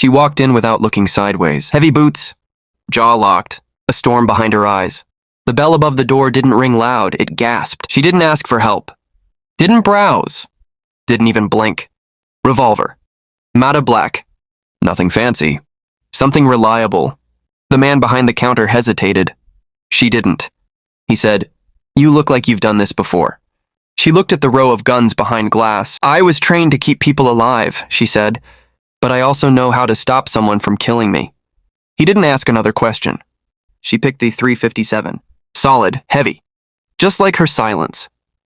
She walked in without looking sideways. Heavy boots, jaw locked, a storm behind her eyes. The bell above the door didn't ring loud, it gasped. She didn't ask for help. Didn't browse. Didn't even blink. Revolver. Matte black. Nothing fancy. Something reliable. The man behind the counter hesitated. She didn't. He said, "You look like you've done this before." She looked at the row of guns behind glass. "I was trained to keep people alive," she said, "but I also know how to stop someone from killing me." He didn't ask another question. She picked the .357. Solid, heavy. Just like her silence.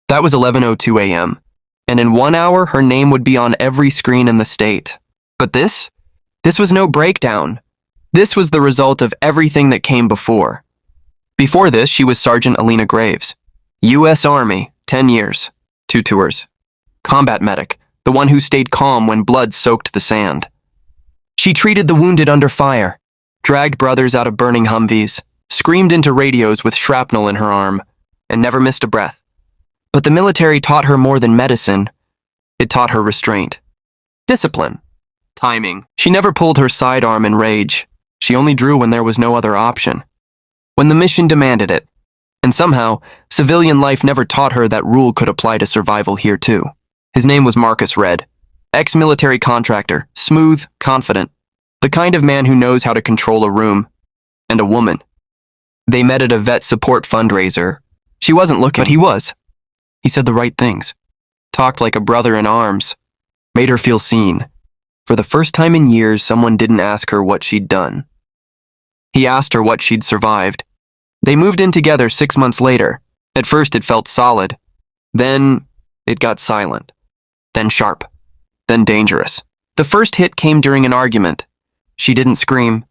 That was 11:02 a.m. And in 1 hour, her name would be on every screen in the state. But this was no breakdown. This was the result of everything that came before. Before this, she was Sergeant Alina Graves. U.S. Army, 10 years, 2 tours. Combat medic, the one who stayed calm when blood soaked the sand. She treated the wounded under fire, dragged brothers out of burning Humvees, screamed into radios with shrapnel in her arm, and never missed a breath. But the military taught her more than medicine. It taught her restraint. Discipline. Timing. She never pulled her sidearm in rage. She only drew when there was no other option. When the mission demanded it. And somehow, civilian life never taught her that rule could apply to survival here too. His name was Marcus Red. Ex-military contractor, smooth, confident. The kind of man who knows how to control a room. And a woman. They met at a vet support fundraiser. She wasn't looking, but he was. He said the right things. Talked like a brother in arms. Made her feel seen. For the first time in years, someone didn't ask her what she'd done. He asked her what she'd survived. They moved in together 6 months later. At first it felt solid. Then it got silent. Then sharp. Then dangerous. The first hit came during an argument. She didn't scream.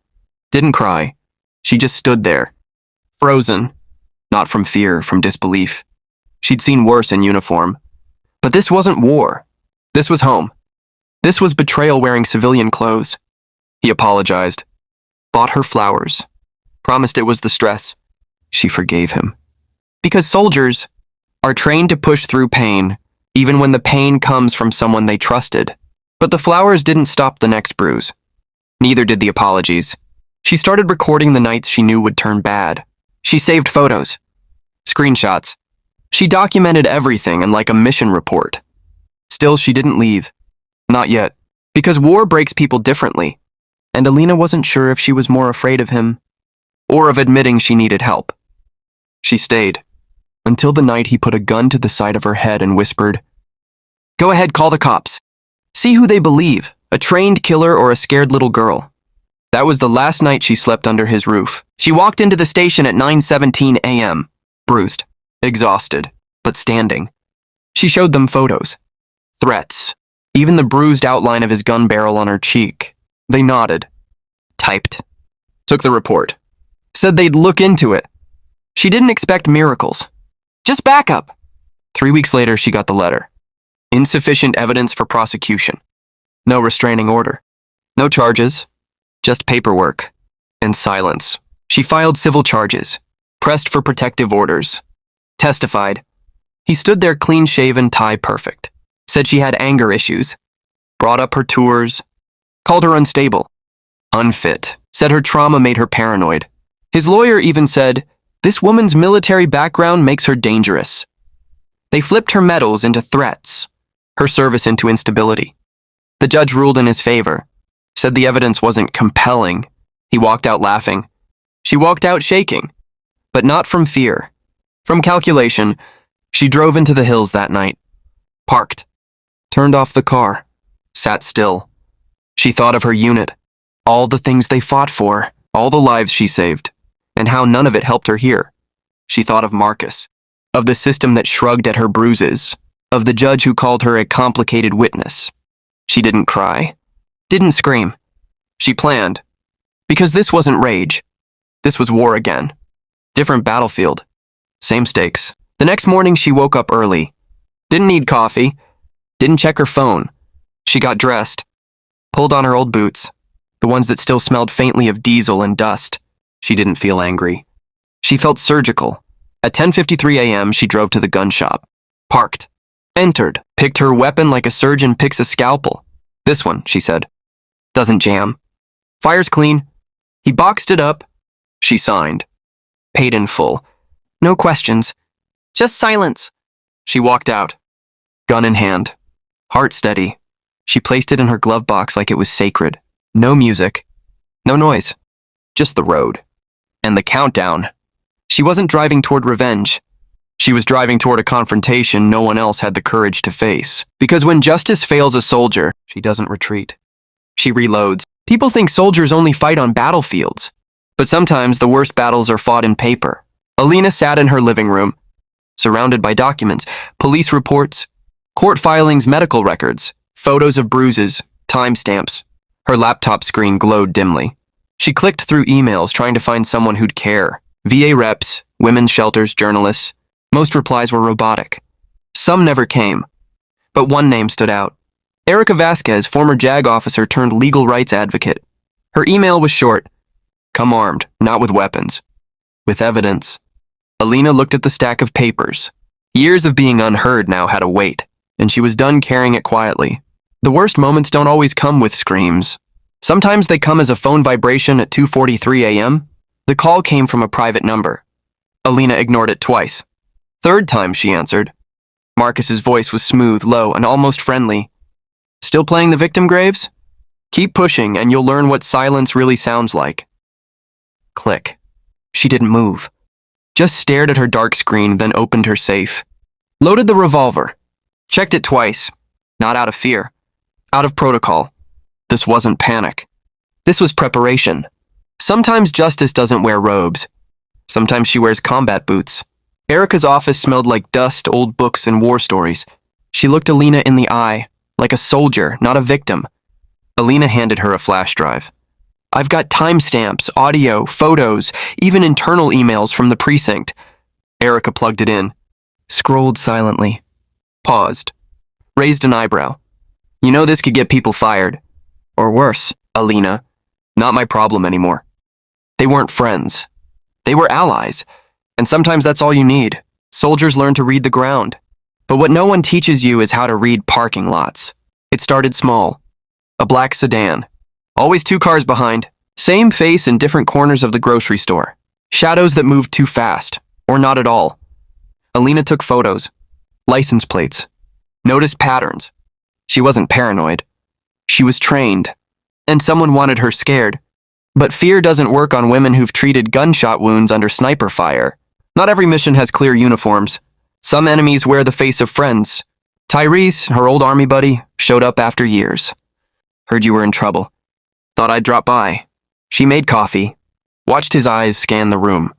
Didn't cry. She just stood there. Frozen. Not from fear, from disbelief. She'd seen worse in uniform. But this wasn't war. This was home. This was betrayal wearing civilian clothes. He apologized. Bought her flowers. Promised it was the stress. She forgave him. Because soldiers are trained to push through pain, even when the pain comes from someone they trusted. But the flowers didn't stop the next bruise. Neither did the apologies. She started recording the nights she knew would turn bad. She saved photos. Screenshots. She documented everything and like a mission report. Still, she didn't leave. Not yet. Because war breaks people differently. And Alina wasn't sure if she was more afraid of him or of admitting she needed help. She stayed. Until the night he put a gun to the side of her head and whispered, "Go ahead, call the cops. See who they believe, a trained killer or a scared little girl." That was the last night she slept under his roof. She walked into the station at 9:17 a.m., bruised, exhausted, but standing. She showed them photos. Threats. Even the bruised outline of his gun barrel on her cheek. They nodded. Typed. Took the report. Said they'd look into it. She didn't expect miracles. Just backup. 3 weeks later, she got the letter. Insufficient evidence for prosecution. No restraining order. No charges. Just paperwork. And silence. She filed civil charges. Pressed for protective orders. Testified. He stood there clean-shaven, tie-perfect. Said she had anger issues. Brought up her tours. Called her unstable. Unfit. Said her trauma made her paranoid. His lawyer even said, "This woman's military background makes her dangerous." They flipped her medals into threats. Her service into instability. The judge ruled in his favor. Said the evidence wasn't compelling. He walked out laughing. She walked out shaking. But not from fear. From calculation. She drove into the hills that night. Parked. Turned off the car. Sat still. She thought of her unit. All the things they fought for. All the lives she saved. And how none of it helped her here. She thought of Marcus. Of the system that shrugged at her bruises. Of the judge who called her a complicated witness. She didn't cry. Didn't scream. She planned. Because this wasn't rage. This was war again. Different battlefield. Same stakes. The next morning she woke up early. Didn't need coffee. Didn't check her phone. She got dressed. Pulled on her old boots. The ones that still smelled faintly of diesel and dust. She didn't feel angry. She felt surgical. At 10:53 a.m., she drove to the gun shop. Parked. Entered. Picked her weapon like a surgeon picks a scalpel. "This one," she said. "Doesn't jam. Fire's clean. He boxed it up. She signed. Paid in full. No questions. Just silence. She walked out, gun in hand, heart steady. She placed it in her glove box like it was sacred. No music. No noise. Just the road. And the countdown. She wasn't driving toward revenge. She was driving toward a confrontation no one else had the courage to face. Because when justice fails a soldier, she doesn't retreat. She reloads. People think soldiers only fight on battlefields. But sometimes the worst battles are fought in paper. Alina sat in her living room, surrounded by documents, police reports, court filings, medical records, photos of bruises, timestamps. Her laptop screen glowed dimly. She clicked through emails trying to find someone who'd care. VA reps, women's shelters, journalists. Most replies were robotic. Some never came. But one name stood out. Erica Vasquez, former JAG officer turned legal rights advocate. Her email was short. Come armed, not with weapons. With evidence. Alina looked at the stack of papers. Years of being unheard now had a weight, and she was done carrying it quietly. The worst moments don't always come with screams. Sometimes they come as a phone vibration at 2:43 a.m. The call came from a private number. Alina ignored it twice. Third time she answered. Marcus's voice was smooth, low, and almost friendly. Still playing the victim graves? Keep pushing and you'll learn what silence really sounds like. Click. She didn't move. Just stared at her dark screen, then opened her safe. Loaded the revolver. Checked it twice. Not out of fear. Out of protocol. This wasn't panic. This was preparation. Sometimes justice doesn't wear robes. Sometimes she wears combat boots. Erica's office smelled like dust, old books, and war stories. She looked Alina in the eye, like a soldier, not a victim. Alina handed her a flash drive. I've got timestamps, audio, photos, even internal emails from the precinct. Erica plugged it in, scrolled silently, paused, raised an eyebrow. You know this could get people fired. Or worse, Alina. Not my problem anymore. They weren't friends. They were allies. And sometimes that's all you need. Soldiers learn to read the ground. But what no one teaches you is how to read parking lots. It started small. A black sedan. Always 2 cars behind. Same face in different corners of the grocery store. Shadows that moved too fast. Or not at all. Alina took photos. License plates. Noticed patterns. She wasn't paranoid. She was trained. And someone wanted her scared. But fear doesn't work on women who've treated gunshot wounds under sniper fire. Not every mission has clear uniforms. Some enemies wear the face of friends. Tyrese, her old army buddy, showed up after years. Heard you were in trouble. Thought I'd drop by. She made coffee. Watched his eyes scan the room.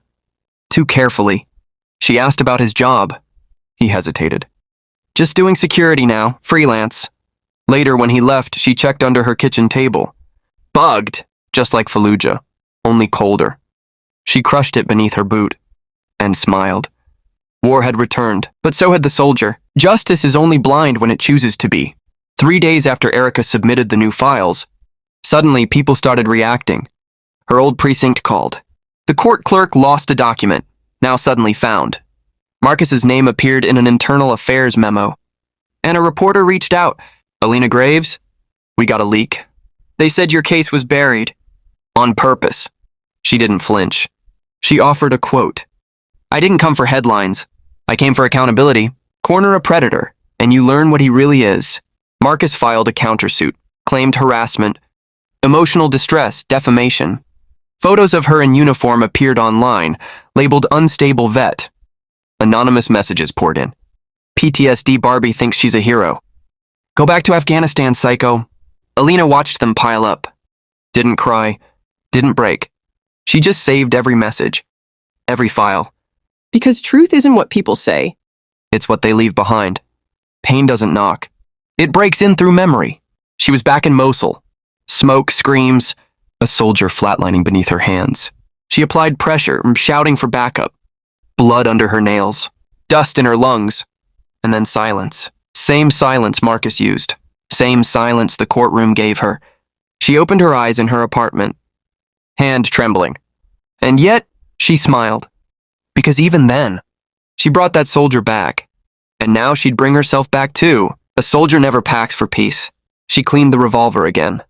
Too carefully. She asked about his job. He hesitated. Just doing security now, freelance. Later, when he left, she checked under her kitchen table. Bugged, just like Fallujah, only colder. She crushed it beneath her boot and smiled. War had returned, but so had the soldier. Justice is only blind when it chooses to be. 3 days after Erica submitted the new files, suddenly people started reacting. Her old precinct called. The court clerk lost a document, now suddenly found. Marcus's name appeared in an internal affairs memo. And a reporter reached out. Alina Graves? We got a leak. They said your case was buried. On purpose. She didn't flinch. She offered a quote. I didn't come for headlines. I came for accountability. Corner a predator, and you learn what he really is. Marcus filed a countersuit, claimed harassment, emotional distress, defamation. Photos of her in uniform appeared online, labeled unstable vet. Anonymous messages poured in. PTSD Barbie thinks she's a hero. Go back to Afghanistan, psycho. Alina watched them pile up. Didn't cry. Didn't break. She just saved every message. Every file. Because truth isn't what people say. It's what they leave behind. Pain doesn't knock. It breaks in through memory. She was back in Mosul. Smoke, screams, a soldier flatlining beneath her hands. She applied pressure, shouting for backup. Blood under her nails. Dust in her lungs. And then silence. Same silence Marcus used. Same silence the courtroom gave her. She opened her eyes in her apartment. Hand trembling. And yet, she smiled. Because even then, she brought that soldier back. And now she'd bring herself back too. A soldier never packs for peace. She cleaned the revolver again.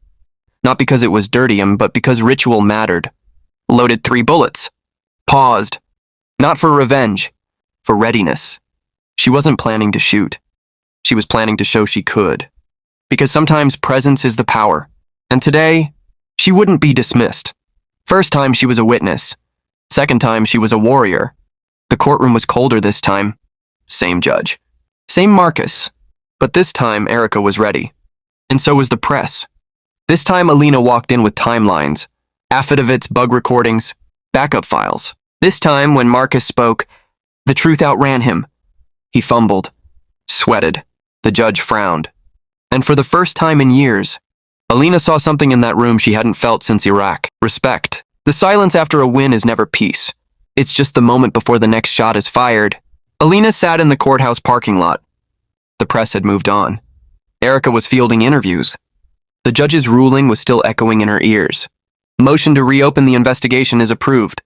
Not because it was dirty, but because ritual mattered. Loaded 3 bullets. Paused. Not for revenge, for readiness. She wasn't planning to shoot. She was planning to show she could. Because sometimes presence is the power. And today, she wouldn't be dismissed. First time she was a witness. Second time she was a warrior. The courtroom was colder this time. Same judge. Same Marcus. But this time, Erica was ready. And so was the press. This time, Alina walked in with timelines, affidavits, bug recordings, backup files. This time, when Marcus spoke, the truth outran him. He fumbled, sweated. The judge frowned. And for the first time in years, Alina saw something in that room she hadn't felt since Iraq. Respect. The silence after a win is never peace. It's just the moment before the next shot is fired. Alina sat in the courthouse parking lot. The press had moved on. Erica was fielding interviews. The judge's ruling was still echoing in her ears. Motion to reopen the investigation is approved.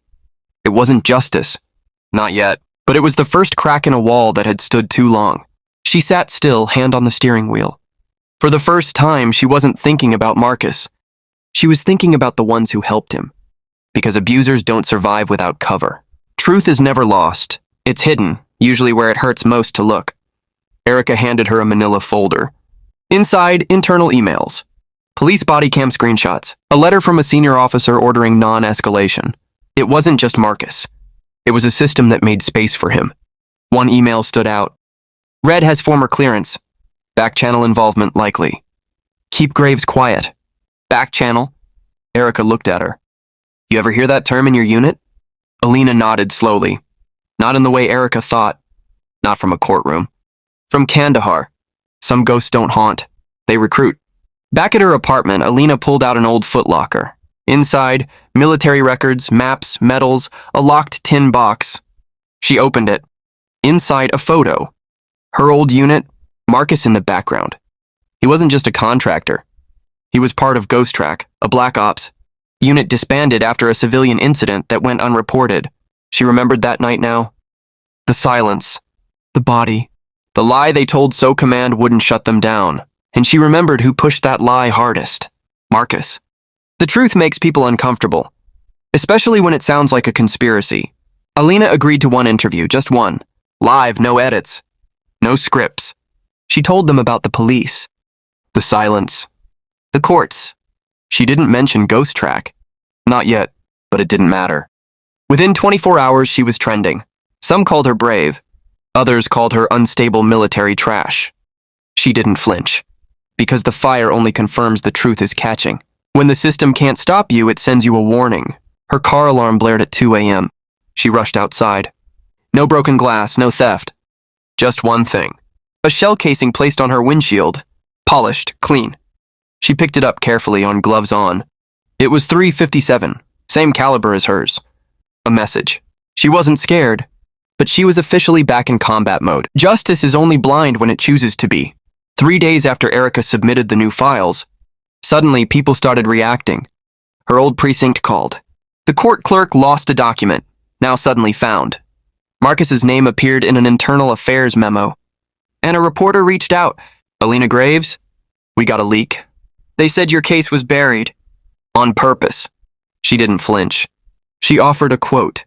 It wasn't justice. Not yet. But it was the first crack in a wall that had stood too long. She sat still, hand on the steering wheel. For the first time, she wasn't thinking about Marcus. She was thinking about the ones who helped him. Because abusers don't survive without cover. Truth is never lost. It's hidden, usually where it hurts most to look. Erica handed her a manila folder. Inside, internal emails. Police body cam screenshots. A letter from a senior officer ordering non-escalation. It wasn't just Marcus. It was a system that made space for him. One email stood out. Red has former clearance. Back channel involvement likely. Keep Graves quiet. Back channel. Erica looked at her. You ever hear that term in your unit? Alina nodded slowly. Not in the way Erica thought. Not from a courtroom. From Kandahar. Some ghosts don't haunt. They recruit. Back at her apartment, Alina pulled out an old footlocker. Inside, military records, maps, medals, a locked tin box. She opened it. Inside, a photo. Her old unit, Marcus in the background. He wasn't just a contractor. He was part of Ghost Track, a black ops. Unit disbanded after a civilian incident that went unreported. She remembered that night now. The silence. The body. The lie they told SO Command wouldn't shut them down. And she remembered who pushed that lie hardest. Marcus. The truth makes people uncomfortable, especially when it sounds like a conspiracy. Alina agreed to one interview, just one. Live, no edits. No scripts. She told them about the police. The silence. The courts. She didn't mention Ghost Track. Not yet, but it didn't matter. Within 24 hours, she was trending. Some called her brave. Others called her unstable military trash. She didn't flinch. Because the fire only confirms the truth is catching. When the system can't stop you, it sends you a warning. Her car alarm blared at 2 a.m. She rushed outside. No broken glass, no theft. Just one thing. A shell casing placed on her windshield. Polished, clean. She picked it up carefully on gloves on. It was .357, same caliber as hers. A message. She wasn't scared, but she was officially back in combat mode. Justice is only blind when it chooses to be. 3 days after Erica submitted the new files, suddenly people started reacting. Her old precinct called. The court clerk lost a document, now suddenly found. Marcus's name appeared in an internal affairs memo. And a reporter reached out. Alina Graves? We got a leak. They said your case was buried. On purpose. She didn't flinch. She offered a quote.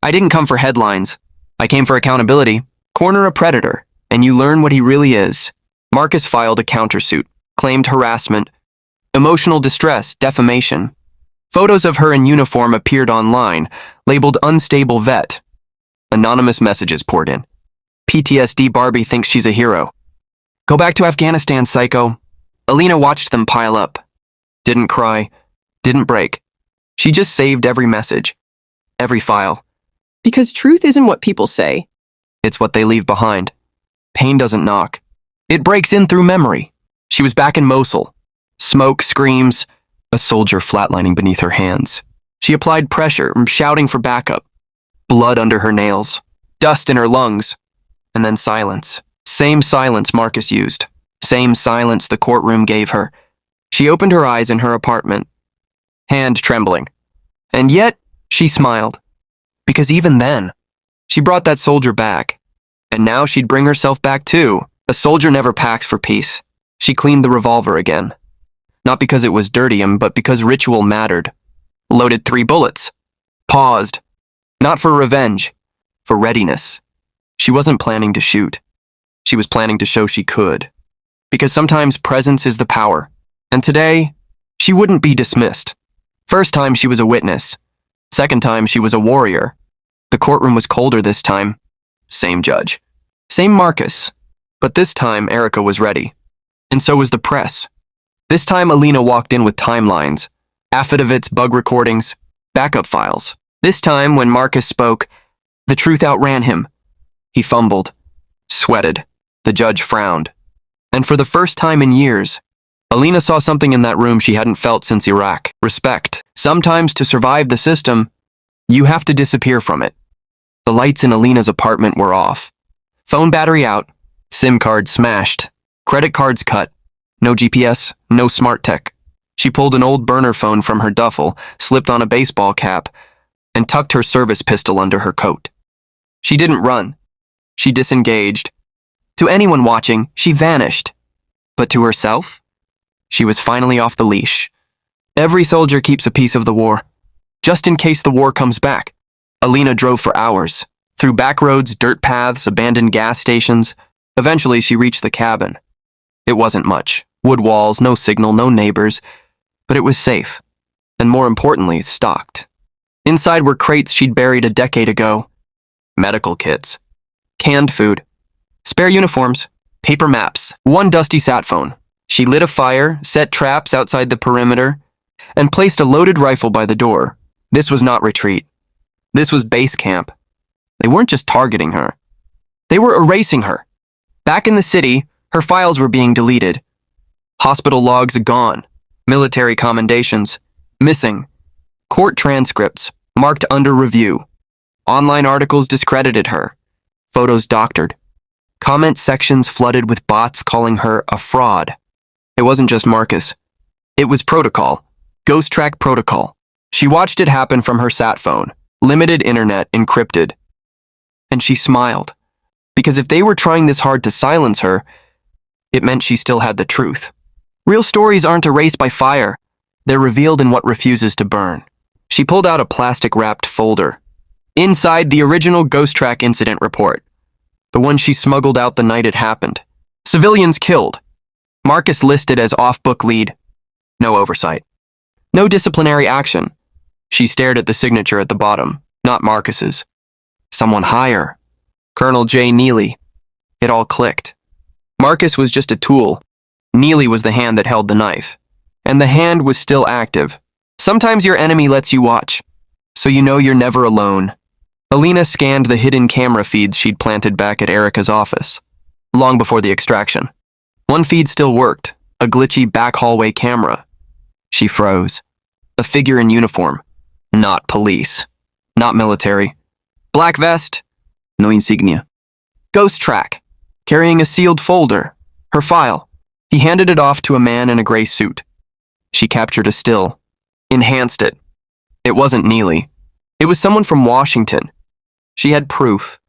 I didn't come for headlines. I came for accountability. Corner a predator, and you learn what he really is. Marcus filed a countersuit, claimed harassment, emotional distress, defamation. Photos of her in uniform appeared online, labeled unstable vet. Anonymous messages poured in. PTSD Barbie thinks she's a hero. Go back to Afghanistan, psycho. Alina watched them pile up. Didn't cry. Didn't break. She just saved every message. Every file. Because truth isn't what people say. It's what they leave behind. Pain doesn't knock. It breaks in through memory. She was back in Mosul. Smoke, screams, a soldier flatlining beneath her hands. She applied pressure, shouting for backup. Blood under her nails. Dust in her lungs. And then silence. Same silence Marcus used. Same silence the courtroom gave her. She opened her eyes in her apartment. Hand trembling. And yet, she smiled. Because even then, she brought that soldier back. And now she'd bring herself back too. A soldier never packs for peace. She cleaned the revolver again. Not because it was dirty, but because ritual mattered. Loaded 3 bullets. Paused. Not for revenge, for readiness. She wasn't planning to shoot. She was planning to show she could. Because sometimes presence is the power. And today, she wouldn't be dismissed. First time she was a witness. Second time she was a warrior. The courtroom was colder this time. Same judge. Same Marcus. But this time, Erica was ready. And so was the press. This time, Alina walked in with timelines, affidavits, bug recordings, backup files. This time, when Marcus spoke, the truth outran him. He fumbled, sweated. The judge frowned. And for the first time in years, Alina saw something in that room she hadn't felt since Iraq. Respect. Sometimes to survive the system, you have to disappear from it. The lights in Alina's apartment were off. Phone battery out, SIM card smashed, credit cards cut, no GPS, no smart tech. She pulled an old burner phone from her duffel, slipped on a baseball cap, and tucked her service pistol under her coat. She didn't run. She disengaged. To anyone watching, she vanished. But to herself, she was finally off the leash. Every soldier keeps a piece of the war, just in case the war comes back. Alina drove for hours, through back roads, dirt paths, abandoned gas stations. Eventually, she reached the cabin. It wasn't much. Wood walls, no signal, no neighbors. But it was safe. And more importantly, stocked. Inside were crates she'd buried a decade ago. Medical kits. Canned food. Spare uniforms. Paper maps. One dusty sat phone. She lit a fire, set traps outside the perimeter, and placed a loaded rifle by the door. This was not retreat. This was base camp. They weren't just targeting her. They were erasing her. Back in the city, her files were being deleted. Hospital logs gone. Military commendations missing. Court transcripts marked under review. Online articles discredited her. Photos doctored. Comment sections flooded with bots calling her a fraud. It wasn't just Marcus. It was protocol. Ghost track protocol. She watched it happen from her sat phone. Limited internet, encrypted. And she smiled. Because if they were trying this hard to silence her, it meant she still had the truth. Real stories aren't erased by fire. They're revealed in what refuses to burn. She pulled out a plastic-wrapped folder. Inside, the original Ghost Track incident report. The one she smuggled out the night it happened. Civilians killed. Marcus listed as off-book lead. No oversight. No disciplinary action. She stared at the signature at the bottom, not Marcus's. Someone higher. Colonel J. Neely. It all clicked. Marcus was just a tool. Neely was the hand that held the knife. And the hand was still active. Sometimes your enemy lets you watch, so you know you're never alone. Alina scanned the hidden camera feeds she'd planted back at Erica's office, long before the extraction. One feed still worked, a glitchy back hallway camera. She froze. A figure in uniform. Not police. Not military. Black vest. No insignia. Ghost Track. Carrying a sealed folder. Her file. He handed it off to a man in a gray suit. She captured a still. Enhanced it. It wasn't Neely. It was someone from Washington. She had proof.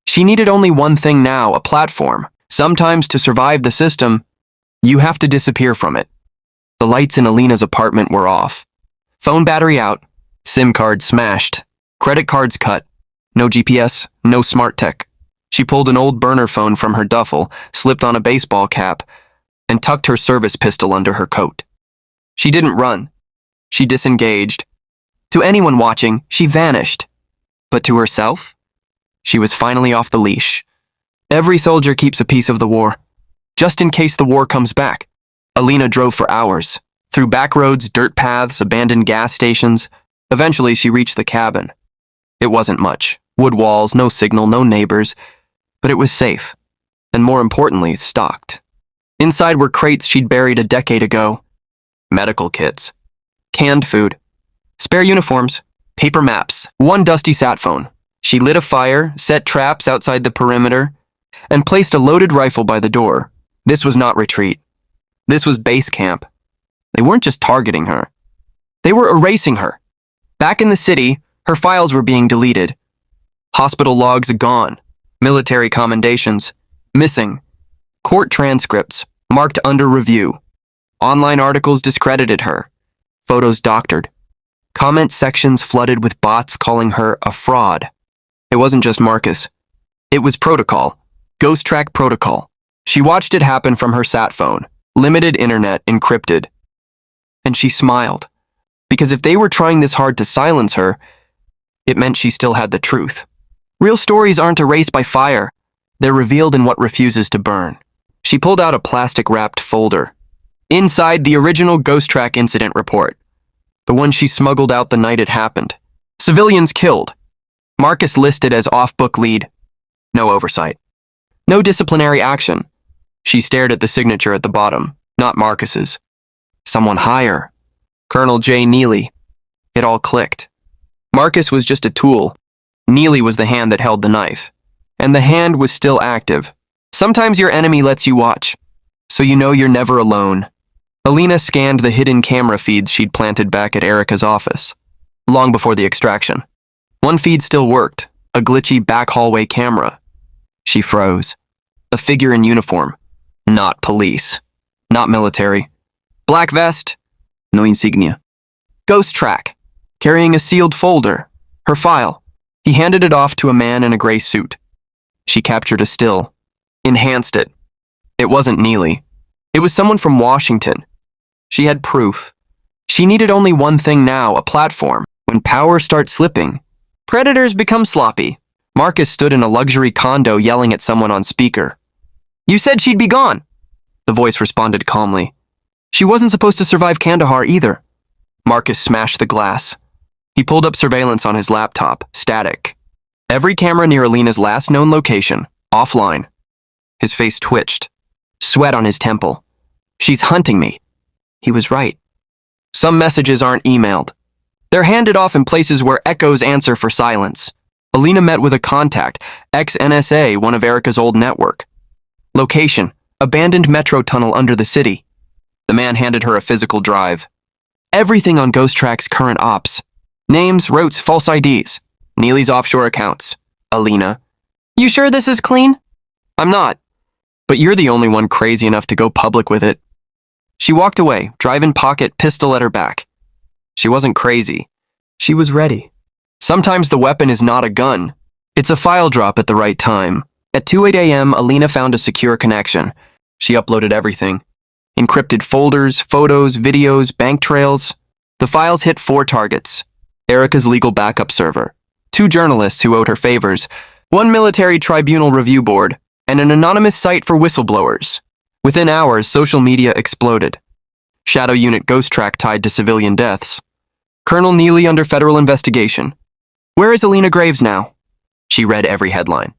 She needed only one thing now, a platform. Sometimes to survive the system, you have to disappear from it. The lights in Alina's apartment were off. Phone battery out. SIM card smashed. Credit cards cut. No GPS, no smart tech. She pulled an old burner phone from her duffel, slipped on a baseball cap, and tucked her service pistol under her coat. She didn't run. She disengaged. To anyone watching, she vanished. But to herself, she was finally off the leash. Every soldier keeps a piece of the war, just in case the war comes back. Alina drove for hours, through back roads, dirt paths, abandoned gas stations. Eventually, she reached the cabin. It wasn't much. Wood walls, no signal, no neighbors. But it was safe. And more importantly, stocked. Inside were crates she'd buried a decade ago. Medical kits. Canned food. Spare uniforms. Paper maps. One dusty sat phone. She lit a fire, set traps outside the perimeter, and placed a loaded rifle by the door. This was not retreat. This was base camp. They weren't just targeting her. They were erasing her. Back in the city, her files were being deleted. Hospital logs gone. Military commendations missing. Court transcripts marked under review. Online articles discredited her, photos doctored. Comment sections flooded with bots calling her a fraud. It wasn't just Marcus. It was protocol. Ghost track protocol. She watched it happen from her sat phone, limited internet, encrypted. And she smiled, because if they were trying this hard to silence her, it meant she still had the truth. Real stories aren't erased by fire. They're revealed in what refuses to burn. She pulled out a plastic-wrapped folder. Inside, the original Ghost Track incident report. The one she smuggled out the night it happened. Civilians killed. Marcus listed as off-book lead. No oversight. No disciplinary action. She stared at the signature at the bottom, not Marcus's. Someone higher. Colonel J. Neely. It all clicked. Marcus was just a tool. Neely was the hand that held the knife. And the hand was still active. Sometimes your enemy lets you watch, so you know you're never alone. Alina scanned the hidden camera feeds she'd planted back at Erica's office, long before the extraction. One feed still worked, a glitchy back hallway camera. She froze. A figure in uniform. Not police. Not military. Black vest. No insignia. Ghost track. Carrying a sealed folder. Her file. He handed it off to a man in a gray suit. She captured a still. Enhanced it. It wasn't Neely. It was someone from Washington. She had proof. She needed only one thing now, a platform. When power starts slipping, predators become sloppy. Marcus stood in a luxury condo yelling at someone on speaker. You said she'd be gone. The voice responded calmly. She wasn't supposed to survive Kandahar either. Marcus smashed the glass. He pulled up surveillance on his laptop, static. Every camera near Alina's last known location, offline. His face twitched. Sweat on his temple. She's hunting me. He was right. Some messages aren't emailed. They're handed off in places where echoes answer for silence. Alina met with a contact, ex-NSA, one of Erica's old network. Location, abandoned metro tunnel under the city. The man handed her a physical drive. Everything on Ghost Track's current ops. Names, routes, false IDs. Neely's offshore accounts. Alina. You sure this is clean? I'm not. But you're the only one crazy enough to go public with it. She walked away, drive in pocket, pistol at her back. She wasn't crazy. She was ready. Sometimes the weapon is not a gun. It's a file drop at the right time. At 2:08 a.m., Alina found a secure connection. She uploaded everything. Encrypted folders, photos, videos, bank trails. The files hit 4 targets. Erica's legal backup server. 2 journalists who owed her favors. 1 military tribunal review board. And an anonymous site for whistleblowers. Within hours, social media exploded. Shadow Unit Ghost Track tied to civilian deaths. Colonel Neely under federal investigation. Where is Alina Graves now? She read every headline.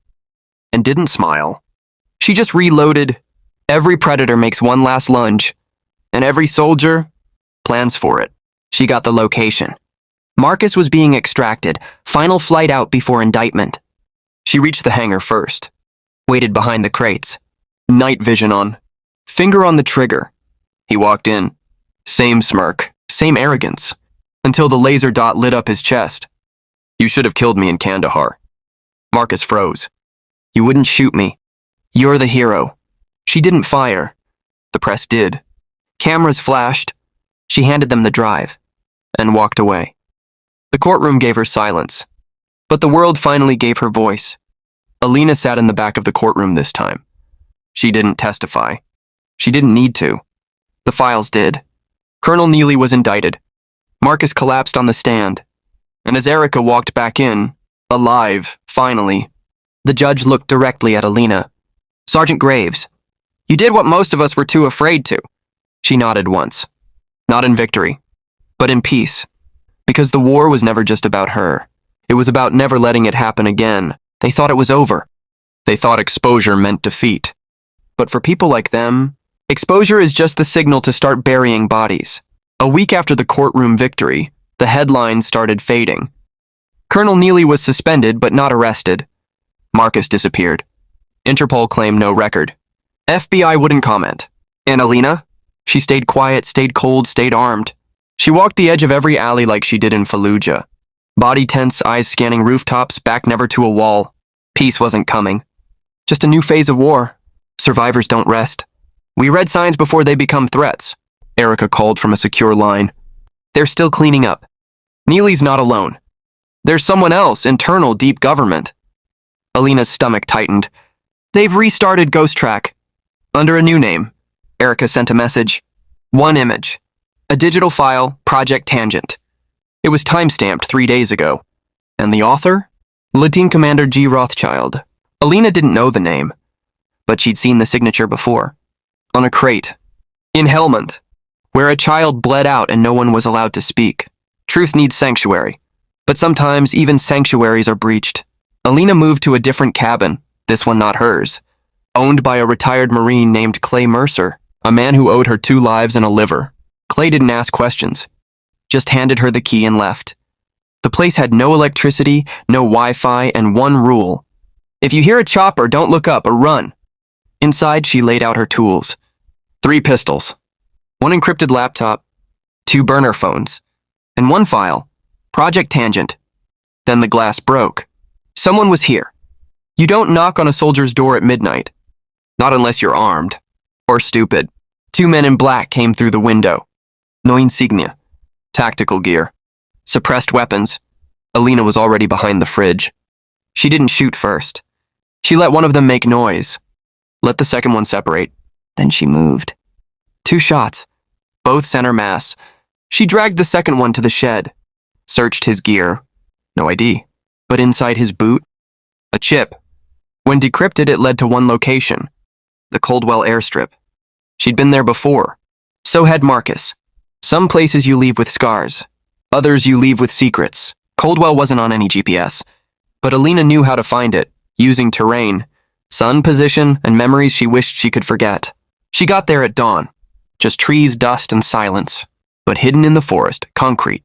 And didn't smile. She just reloaded. Every predator makes one last lunge. And every soldier plans for it. She got the location. Marcus was being extracted. Final flight out before indictment. She reached the hangar first. Waited behind the crates. Night vision on. Finger on the trigger. He walked in. Same smirk. Same arrogance. Until the laser dot lit up his chest. You should have killed me in Kandahar. Marcus froze. You wouldn't shoot me. You're the hero. She didn't fire. The press did. Cameras flashed. She handed them the drive. And walked away. The courtroom gave her silence. But the world finally gave her voice. Alina sat in the back of the courtroom this time. She didn't testify. She didn't need to. The files did. Colonel Neely was indicted. Marcus collapsed on the stand. And as Erica walked back in, alive, finally, the judge looked directly at Alina. Sergeant Graves, you did what most of us were too afraid to. She nodded once. Not in victory, but in peace. Because the war was never just about her. It was about never letting it happen again. They thought it was over. They thought exposure meant defeat. But for people like them, exposure is just the signal to start burying bodies. A week after the courtroom victory, the headlines started fading. Colonel Neely was suspended but not arrested. Marcus disappeared. Interpol claimed no record. FBI wouldn't comment. And Alina? She stayed quiet, stayed cold, stayed armed. She walked the edge of every alley like she did in Fallujah. Body tense, eyes scanning rooftops, back never to a wall. Peace wasn't coming. Just a new phase of war. Survivors don't rest. We read signs before they become threats. Erica called from a secure line. They're still cleaning up. Neely's not alone. There's someone else, internal deep government. Alina's stomach tightened. They've restarted Ghost Track. Under a new name. Erica sent a message. One image. A digital file, Project Tangent. It was timestamped 3 days ago. And the author? Lieutenant Commander G. Rothschild. Alina didn't know the name, but she'd seen the signature before. On a crate. In Helmand, where a child bled out and no one was allowed to speak. Truth needs sanctuary, but sometimes even sanctuaries are breached. Alina moved to a different cabin, this one not hers, owned by a retired Marine named Clay Mercer, a man who owed her 2 lives and a liver. Clay didn't ask questions, just handed her the key and left. The place had no electricity, no Wi-Fi, and one rule. If you hear a chopper, don't look up or run. Inside, she laid out her tools. 3 pistols, 1 encrypted laptop, 2 burner phones, and 1 file, Project Tangent. Then the glass broke. Someone was here. You don't knock on a soldier's door at midnight. Not unless you're armed. Or stupid. 2 men in black came through the window. No insignia. Tactical gear. Suppressed weapons. Alina was already behind the fridge. She didn't shoot first. She let one of them make noise. Let the second one separate. Then she moved. 2 shots. Both center mass. She dragged the second one to the shed. Searched his gear. No ID. But inside his boot, a chip. When decrypted, it led to one location. The Coldwell airstrip. She'd been there before. So had Marcus. Some places you leave with scars. Others you leave with secrets. Coldwell wasn't on any GPS. But Alina knew how to find it, using terrain, sun position, and memories she wished she could forget. She got there at dawn. Just trees, dust, and silence. But hidden in the forest, concrete.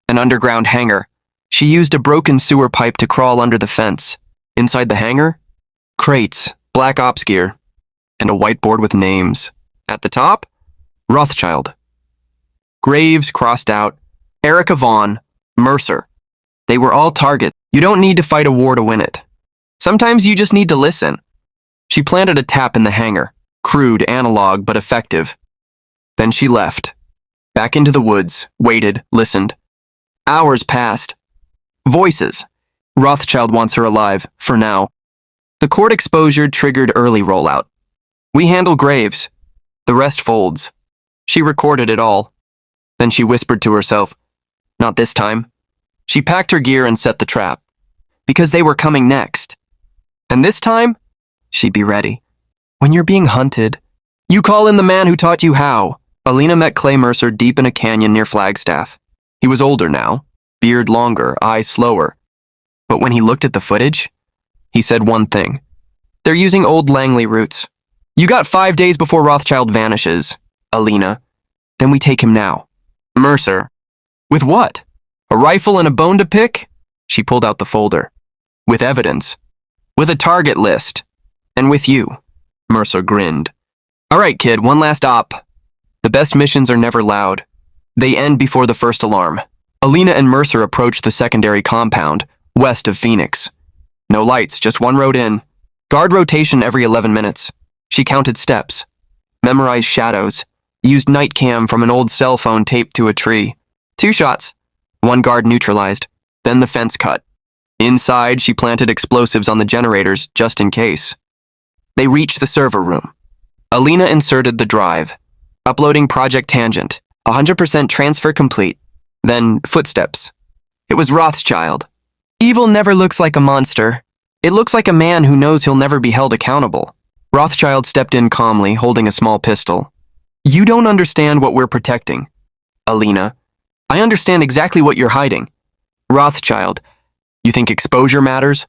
An underground hangar. She used a broken sewer pipe to crawl under the fence. Inside the hangar, crates, black ops gear, and a whiteboard with names. At the top, Rothschild. Graves crossed out, Erica Vaughn, Mercer. They were all targets. You don't need to fight a war to win it. Sometimes you just need to listen. She planted a tap in the hangar, crude, analog, but effective. Then she left. Back into the woods, waited, listened. Hours passed. Voices. Rothschild wants her alive, for now. The court exposure triggered early rollout. We handle Graves. The rest folds. She recorded it all. Then she whispered to herself, not this time. She packed her gear and set the trap. Because they were coming next. And this time, she'd be ready. When you're being hunted, you call in the man who taught you how. Alina met Clay Mercer deep in a canyon near Flagstaff. He was older now, beard longer, eyes slower. But when he looked at the footage, he said one thing. They're using old Langley routes. You got 5 days before Rothschild vanishes, Alina. Then we take him now. Mercer. With what? A rifle and a bone to pick? She pulled out the folder. With evidence. With a target list. And with you. Mercer grinned. All right, kid, one last op. The best missions are never loud. They end before the first alarm. Alina and Mercer approached the secondary compound, west of Phoenix. No lights, just one road in. Guard rotation every 11 minutes. She counted steps. Memorized shadows. Used night cam from an old cell phone taped to a tree. 2 shots. 1 guard neutralized. Then the fence cut. Inside, she planted explosives on the generators, just in case. They reached the server room. Alina inserted the drive. Uploading Project Tangent. 100% transfer complete. Then, footsteps. It was Rothschild. Evil never looks like a monster. It looks like a man who knows he'll never be held accountable. Rothschild stepped in calmly, holding a small pistol. You don't understand what we're protecting. Alina. I understand exactly what you're hiding. Rothschild. You think exposure matters?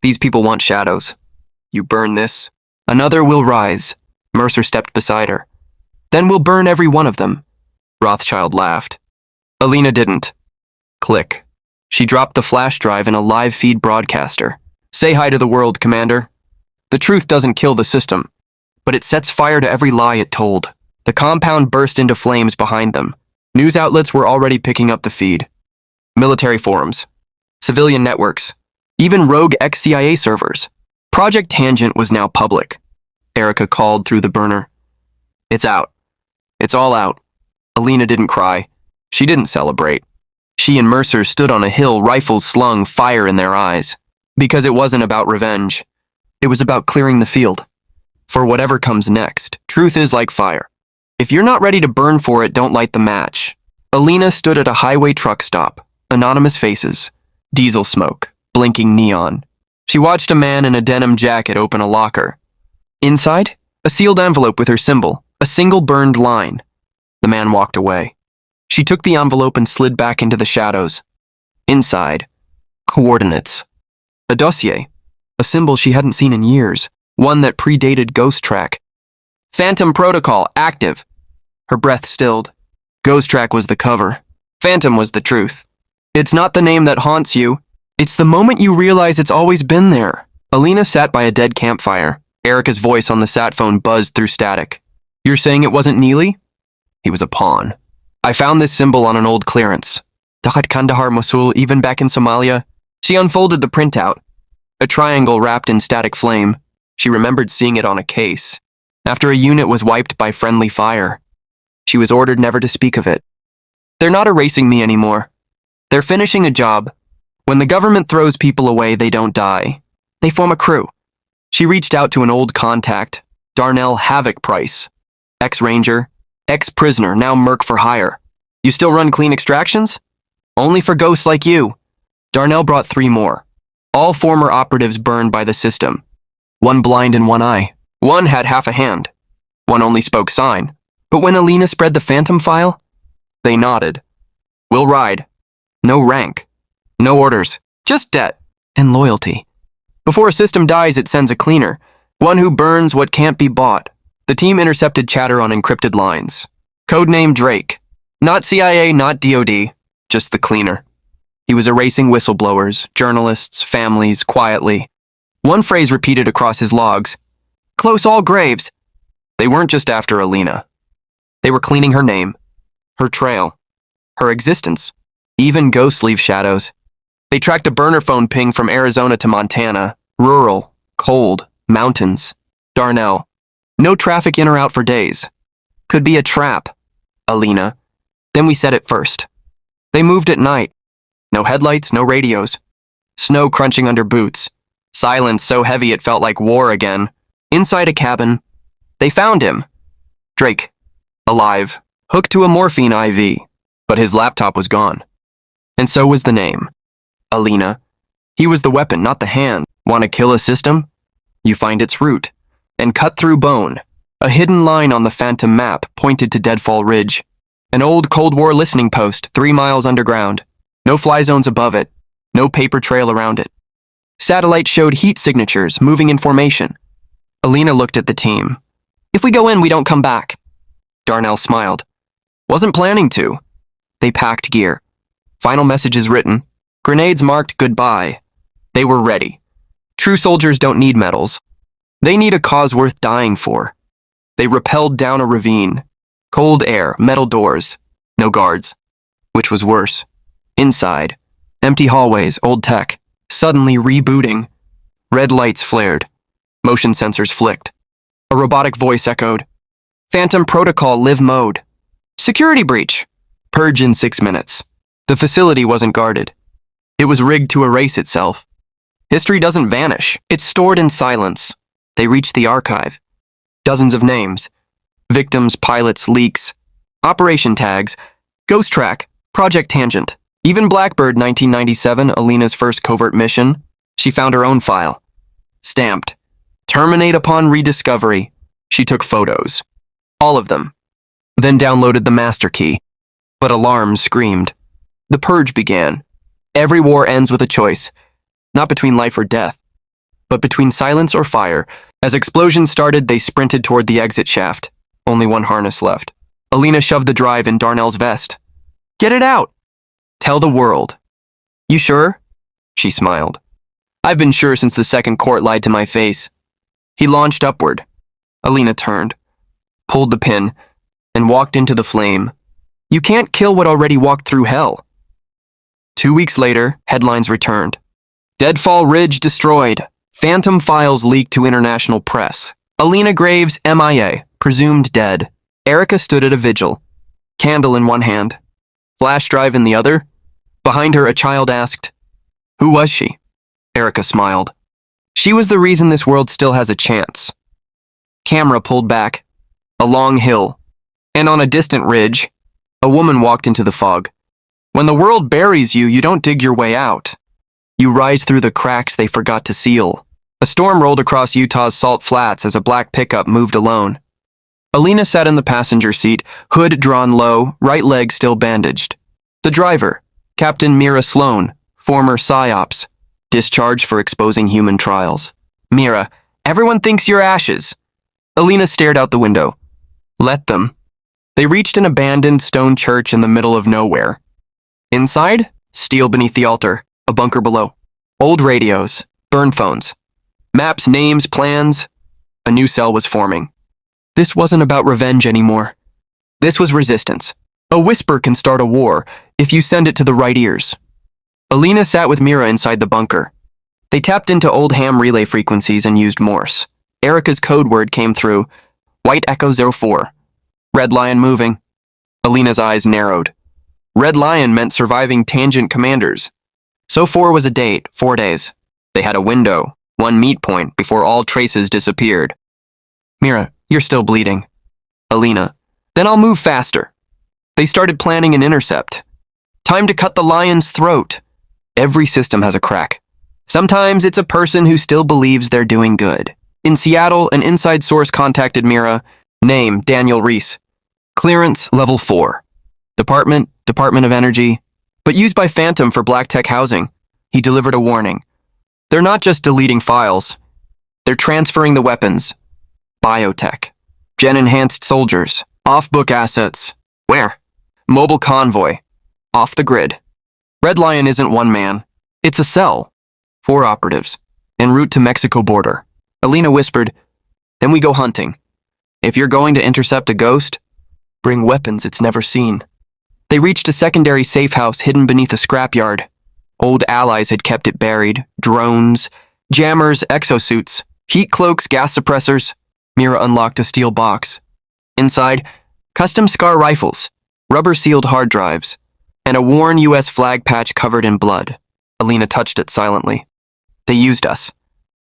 These people want shadows. You burn this, another will rise. Mercer stepped beside her. Then we'll burn every one of them. Rothschild laughed. Alina didn't. Click. She dropped the flash drive in a live feed broadcaster. Say hi to the world, Commander. The truth doesn't kill the system, but it sets fire to every lie it told. The compound burst into flames behind them. News outlets were already picking up the feed. Military forums, civilian networks, even rogue ex-CIA servers. Project Tangent was now public. Erica called through the burner. It's out. It's all out. Alina didn't cry. She didn't celebrate. She and Mercer stood on a hill, rifles slung, fire in their eyes. Because it wasn't about revenge. It was about clearing the field. For whatever comes next, truth is like fire. If you're not ready to burn for it, don't light the match. Alina stood at a highway truck stop. Anonymous faces. Diesel smoke. Blinking neon. She watched a man in a denim jacket open a locker. Inside, a sealed envelope with her symbol, a single burned line. The man walked away. She took the envelope and slid back into the shadows. Inside, coordinates. A dossier, a symbol she hadn't seen in years, one that predated Ghost Track. Phantom Protocol, active. Her breath stilled. Ghost Track was the cover. Phantom was the truth. It's not the name that haunts you. It's the moment you realize it's always been there. Alina sat by a dead campfire. Erica's voice on the sat phone buzzed through static. You're saying it wasn't Neely? He was a pawn. I found this symbol on an old clearance. Dakat Kandahar Mosul, even back in Somalia. She unfolded the printout. A triangle wrapped in static flame. She remembered seeing it on a case. After a unit was wiped by friendly fire. She was ordered never to speak of it. They're not erasing me anymore. They're finishing a job. When the government throws people away, they don't die. They form a crew. She reached out to an old contact, Darnell Havoc Price. Ex-ranger, ex-prisoner, now merc for hire. You still run clean extractions? Only for ghosts like you. Darnell brought 3 more. All former operatives burned by the system. One blind in one eye. One had half a hand. One only spoke sign. But when Alina spread the phantom file, they nodded. We'll ride. No rank. No orders. Just debt. And loyalty. Before a system dies, it sends a cleaner. One who burns what can't be bought. The team intercepted chatter on encrypted lines. Codename Drake. Not CIA, not DOD. Just the cleaner. He was erasing whistleblowers, journalists, families, quietly. One phrase repeated across his logs. Close all graves. They weren't just after Alina. They were cleaning her name, her trail, her existence, even ghosts leave shadows. They tracked a burner phone ping from Arizona to Montana, rural, cold, mountains. Darnell. No traffic in or out for days. Could be a trap. Alina. Then we said it first. They moved at night. No headlights, no radios. Snow crunching under boots. Silence so heavy it felt like war again. Inside a cabin. They found him. Drake. Alive. Hooked to a morphine IV. But his laptop was gone. And so was the name. Alina. He was the weapon, not the hand. Want to kill a system? You find its root. And cut through bone. A hidden line on the phantom map pointed to Deadfall Ridge. An old Cold War listening post 3 miles underground. No fly zones above it. No paper trail around it. Satellite showed heat signatures, moving in formation. Alina looked at the team. If we go in, we don't come back. Darnell smiled. Wasn't planning to. They packed gear. Final messages written. Grenades marked goodbye. They were ready. True soldiers don't need medals. They need a cause worth dying for. They rappelled down a ravine. Cold air, metal doors. No guards. Which was worse. Inside. Empty hallways, old tech. Suddenly rebooting. Red lights flared. Motion sensors flicked. A robotic voice echoed. Phantom Protocol live mode. Security breach. Purge in 6 minutes. The facility wasn't guarded. It was rigged to erase itself. History doesn't vanish. It's stored in silence. They reached the archive. Dozens of names. Victims, pilots, leaks. Operation tags. Ghost Track. Project Tangent. Even Blackbird 1997, Alina's first covert mission. She found her own file. Stamped. Terminate upon rediscovery. She took photos. All of them. Then downloaded the master key. But alarms screamed. The purge began. Every war ends with a choice. Not between life or death, but between silence or fire. As explosions started, they sprinted toward the exit shaft. Only one harness left. Alina shoved the drive in Darnell's vest. Get it out! Tell the world. You sure? She smiled. I've been sure since the second court lied to my face. He launched upward. Alina turned, pulled the pin, and walked into the flame. You can't kill what already walked through hell. 2 weeks later, headlines returned. Deadfall Ridge destroyed. Phantom files leaked to international press. Alina Graves, MIA, presumed dead. Erica stood at a vigil. candle in one hand, flash drive in the other. Behind her, a child asked, "Who was she?" Erica smiled. She was the reason this world still has a chance. Camera pulled back. A long hill. And on a distant ridge, a woman walked into the fog. When the world buries you, you don't dig your way out. You rise through the cracks they forgot to seal. A storm rolled across Utah's salt flats as a black pickup moved alone. Alina sat in the passenger seat, hood drawn low, right leg still bandaged. The driver, Captain Mira Sloan, former PsyOps, discharged for exposing human trials. "Mira, everyone thinks you're ashes." Alina stared out the window. "Let them." They reached an abandoned stone church in the middle of nowhere. Inside, steel beneath the altar, a bunker below. Old radios, burn phones. Maps, names, plans. A new cell was forming. This wasn't about revenge anymore. This was resistance. A whisper can start a war if you send it to the right ears. Alina sat with Mira inside the bunker. They tapped into old ham relay frequencies and used Morse. Erica's code word came through. White Echo 04. Red Lion moving. Alina's eyes narrowed. Red Lion meant surviving tangent commanders. So 4 was a date, 4 days. They had a window, one meet point before all traces disappeared. "Mira, you're still bleeding." Alina, "Then I'll move faster." They started planning an intercept. Time to cut the lion's throat. Every system has a crack. Sometimes it's a person who still believes they're doing good. In Seattle, an inside source contacted Mira. Name, Daniel Reese. Clearance, level 4. Department of Energy, but used by Phantom for black tech housing. He delivered a warning. They're not just deleting files. They're transferring the weapons. Biotech. Gen-enhanced soldiers. Off-book assets. Where? Mobile convoy. Off the grid. Red Lion isn't one man. It's a cell. 4 operatives. En route to Mexico border. Alina whispered, "Then we go hunting. If you're going to intercept a ghost, bring weapons it's never seen." They reached a secondary safe house hidden beneath a scrapyard. Old allies had kept it buried. Drones, jammers, exosuits, heat cloaks, gas suppressors. Mira unlocked a steel box. Inside, custom SCAR rifles, rubber-sealed hard drives, and a worn U.S. flag patch covered in blood. Alina touched it silently. They used us,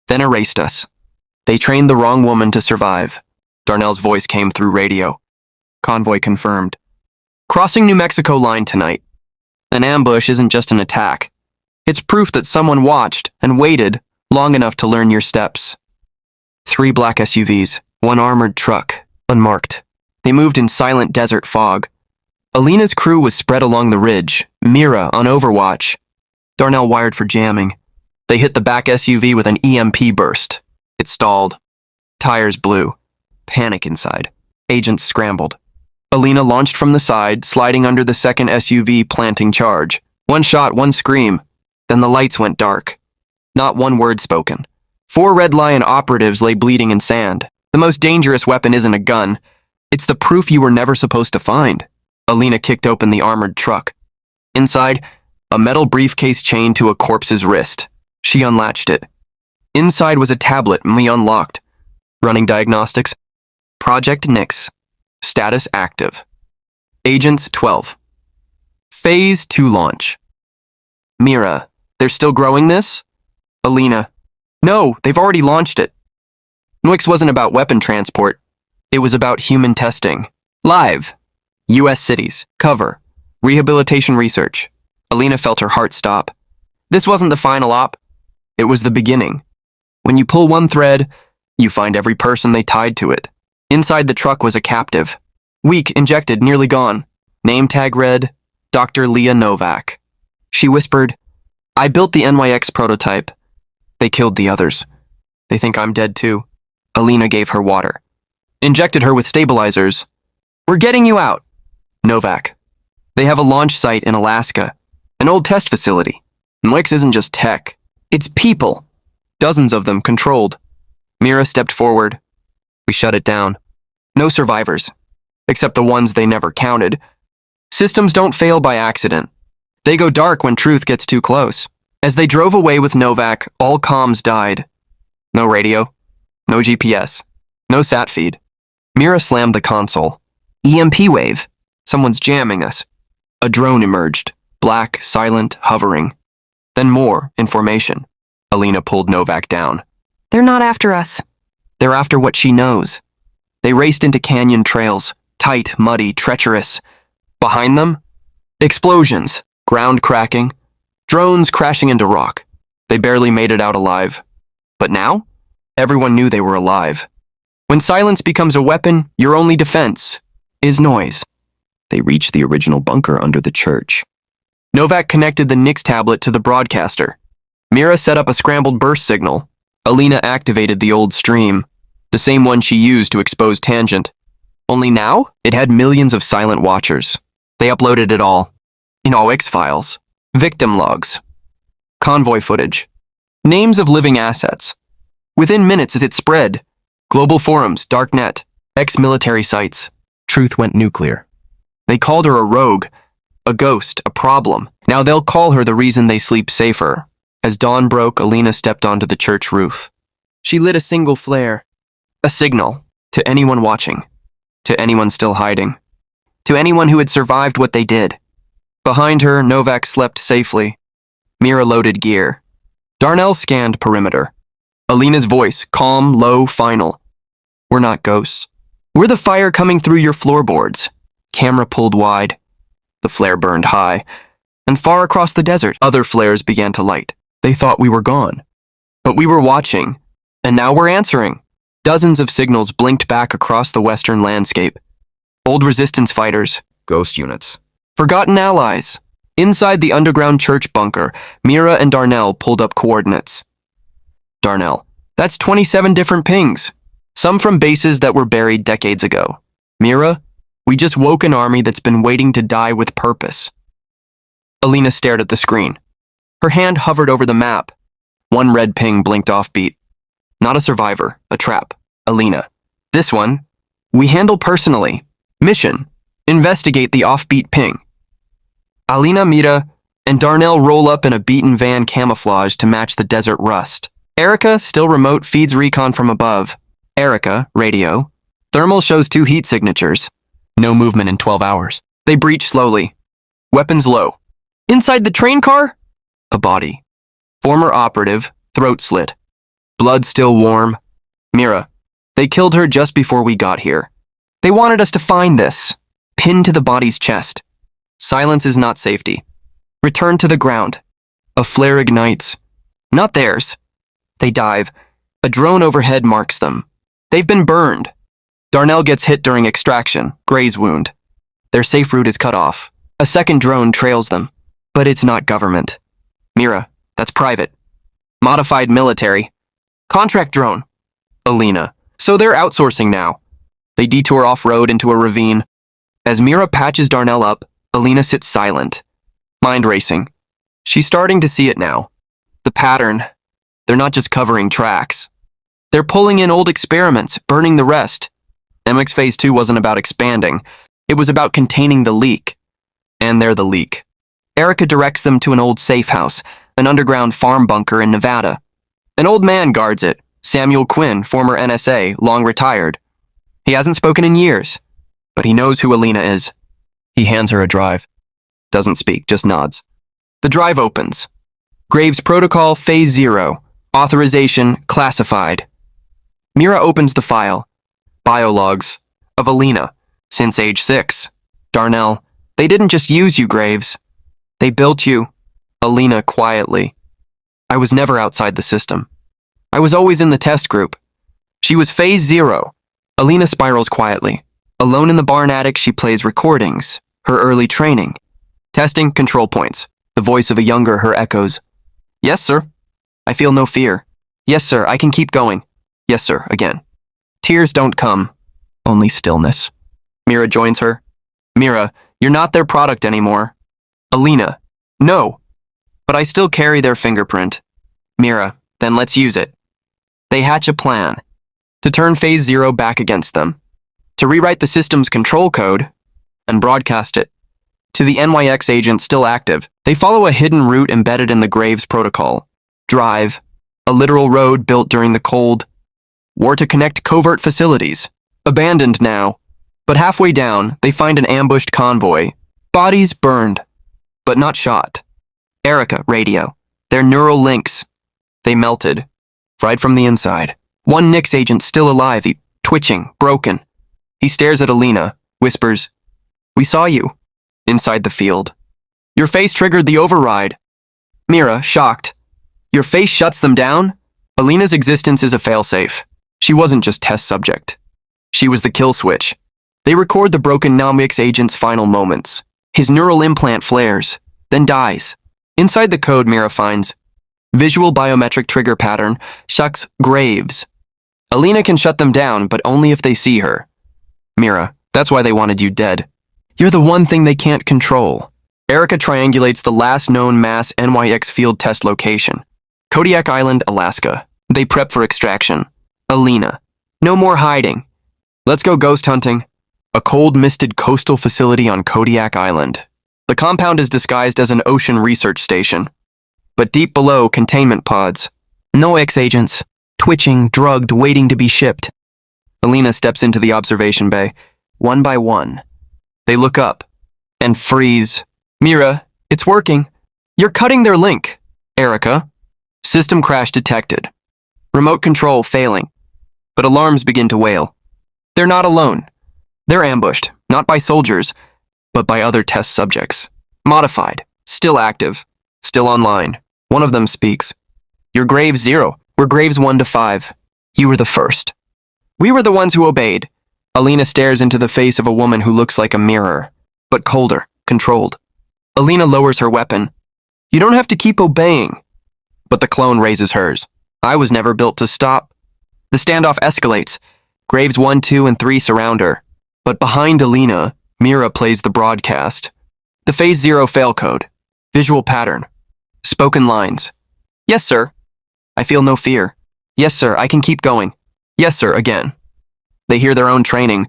then erased us. They trained the wrong woman to survive. Darnell's voice came through radio. Convoy confirmed. Crossing New Mexico line tonight. An ambush isn't just an attack. It's proof that someone watched and waited long enough to learn your steps. 3 black SUVs, 1 armored truck, unmarked. They moved in silent desert fog. Alina's crew was spread along the ridge, Mira on overwatch. Darnell wired for jamming. They hit the back SUV with an EMP burst. It stalled. Tires blew. Panic inside. Agents scrambled. Alina launched from the side, sliding under the second SUV, planting charge. 1 shot, 1 scream. Then the lights went dark. Not one word spoken. 4 Red Lion operatives lay bleeding in sand. The most dangerous weapon isn't a gun. It's the proof you were never supposed to find. Alina kicked open the armored truck. Inside, a metal briefcase chained to a corpse's wrist. She unlatched it. Inside was a tablet we unlocked. Running diagnostics. Project Nix. Status active. Agents 12. Phase 2 launch. Mira, they're still growing this? Alina, no, they've already launched it. Nix wasn't about weapon transport. It was about human testing. Live. U.S. cities. Cover. Rehabilitation research. Alina felt her heart stop. This wasn't the final op. It was the beginning. When you pull one thread, you find every person they tied to it. Inside the truck was a captive. Weak, injected, nearly gone. Name tag read, Dr. Leah Novak. She whispered, "I built the NYX prototype. They killed the others. They think I'm dead too." Alina gave her water. Injected her with stabilizers. "We're getting you out." Novak. They have a launch site in Alaska. An old test facility. NYX isn't just tech. It's people. Dozens of them controlled. Mira stepped forward. We shut it down. No survivors. Except the ones they never counted. Systems don't fail by accident. They go dark when truth gets too close. As they drove away with Novak, all comms died. No radio. No GPS. No sat feed. Mira slammed the console. EMP wave. Someone's jamming us. A drone emerged, black, silent, hovering. Then more, in formation. Alina pulled Novak down. They're not after us. They're after what she knows. They raced into canyon trails, tight, muddy, treacherous. Behind them? Explosions, ground cracking, drones crashing into rock. They barely made it out alive. But now? Everyone knew they were alive. When silence becomes a weapon, your only defense is noise. They reached the original bunker under the church. Novak connected the Nix tablet to the broadcaster. Mira set up a scrambled burst signal. Alina activated the old stream, the same one she used to expose Tangent. Only now, it had millions of silent watchers. They uploaded it all. In OX files, victim logs, convoy footage, names of living assets. Within minutes as it spread, global forums, darknet, ex-military sites. Truth went nuclear. They called her a rogue, a ghost, a problem. Now they'll call her the reason they sleep safer. As dawn broke, Alina stepped onto the church roof. She lit a single flare, a signal to anyone watching, to anyone still hiding, to anyone who had survived what they did. Behind her, Novak slept safely. Mira loaded gear. Darnell scanned perimeter. Alina's voice, calm, low, final. We're not ghosts. We're the fire coming through your floorboards. Camera pulled wide. The flare burned high. And far across the desert, other flares began to light. They thought we were gone. But we were watching. And now we're answering. Dozens of signals blinked back across the western landscape. Old resistance fighters. Ghost units. Forgotten allies. Inside the underground church bunker, Mira and Darnell pulled up coordinates. Darnell, that's 27 different pings. Some from bases that were buried decades ago. Mira, we just woke an army that's been waiting to die with purpose. Alina stared at the screen. Her hand hovered over the map. One red ping blinked offbeat. Not a survivor, a trap. Alina. This one, we handle personally. Mission, investigate the offbeat ping. Alina, Mira, and Darnell roll up in a beaten van camouflage to match the desert rust. Erica, still remote, feeds recon from above. Erica, radio. Thermal shows 2 heat signatures. No movement in 12 hours. They breach slowly. Weapons low. Inside the train car? A body. Former operative, throat slit. Blood still warm. Mira, they killed her just before we got here. They wanted us to find this. Pinned to the body's chest. Silence is not safety. Return to the ground. A flare ignites. Not theirs. They dive. A drone overhead marks them. They've been burned. Darnell gets hit during extraction, graze wound. Their safe route is cut off. A second drone trails them. But it's not government. Mira, that's private. Modified military. Contract drone. Alina. So they're outsourcing now. They detour off-road into a ravine. As Mira patches Darnell up, Alina sits silent. Mind racing. She's starting to see it now. The pattern. They're not just covering tracks. They're pulling in old experiments, burning the rest. MX Phase 2 wasn't about expanding. It was about containing the leak. And they're the leak. Erica directs them to an old safe house, an underground farm bunker in Nevada. An old man guards it, Samuel Quinn, former NSA, long retired. He hasn't spoken in years, but he knows who Alina is. He hands her a drive. Doesn't speak, just nods. The drive opens. Graves Protocol Phase 0. Authorization classified. Mira opens the file. Biologs of Alina, since age 6. Darnell, they didn't just use you, Graves. They built you. Alina quietly. I was never outside the system. I was always in the test group. She was Phase 0. Alina spirals quietly. Alone in the barn attic, she plays recordings. Her early training. Testing control points. The voice of a younger her echoes. Yes, sir. I feel no fear. Yes, sir, I can keep going. Yes, sir, again. Tears don't come. Only stillness. Mira joins her. Mira, you're not their product anymore. Alina, no. But I still carry their fingerprint. Mira, then let's use it. They hatch a plan. To turn Phase 0 back against them. To rewrite the system's control code and broadcast it. To the NYX agent still active, they follow a hidden route embedded in the Graves Protocol. Drive, a literal road built during the Cold War to connect covert facilities. Abandoned now. But halfway down, they find an ambushed convoy. Bodies burned, but not shot. Erica, radio. Their neural links. They melted, fried from the inside. One Nix agent still alive, twitching, broken. He stares at Alina, whispers, "We saw you." Inside the field. "Your face triggered the override." Mira, shocked. "Your face shuts them down?" Alina's existence is a failsafe. She wasn't just test subject. She was the kill switch. They record the broken Nix agent's final moments. His neural implant flares, then dies. Inside the code, Mira finds visual biometric trigger pattern, shucks Graves. Alina can shut them down, but only if they see her. Mira, that's why they wanted you dead. You're the one thing they can't control. Erica triangulates the last known mass NYX field test location. Kodiak Island, Alaska. They prep for extraction. Alina. No more hiding. Let's go ghost hunting. A cold, misted coastal facility on Kodiak Island. The compound is disguised as an ocean research station. But deep below, containment pods. No X-agents. Twitching, drugged, waiting to be shipped. Alina steps into the observation bay. One by one. They look up. And freeze. Mira, it's working. You're cutting their link. Erica. System crash detected. Remote control failing. But alarms begin to wail. They're not alone. They're ambushed, not by soldiers, but by other test subjects. Modified, still active, still online. One of them speaks. You're Graves 0. We're Graves 1 to 5. You were the first. We were the ones who obeyed. Alina stares into the face of a woman who looks like a mirror, but colder, controlled. Alina lowers her weapon. You don't have to keep obeying. But the clone raises hers. I was never built to stop. The standoff escalates. Graves 1, 2, and 3 surround her. But behind Alina, Mira plays the broadcast. The Phase 0 fail code. Visual pattern. Spoken lines. Yes, sir. I feel no fear. Yes, sir, I can keep going. Yes, sir, again. They hear their own training.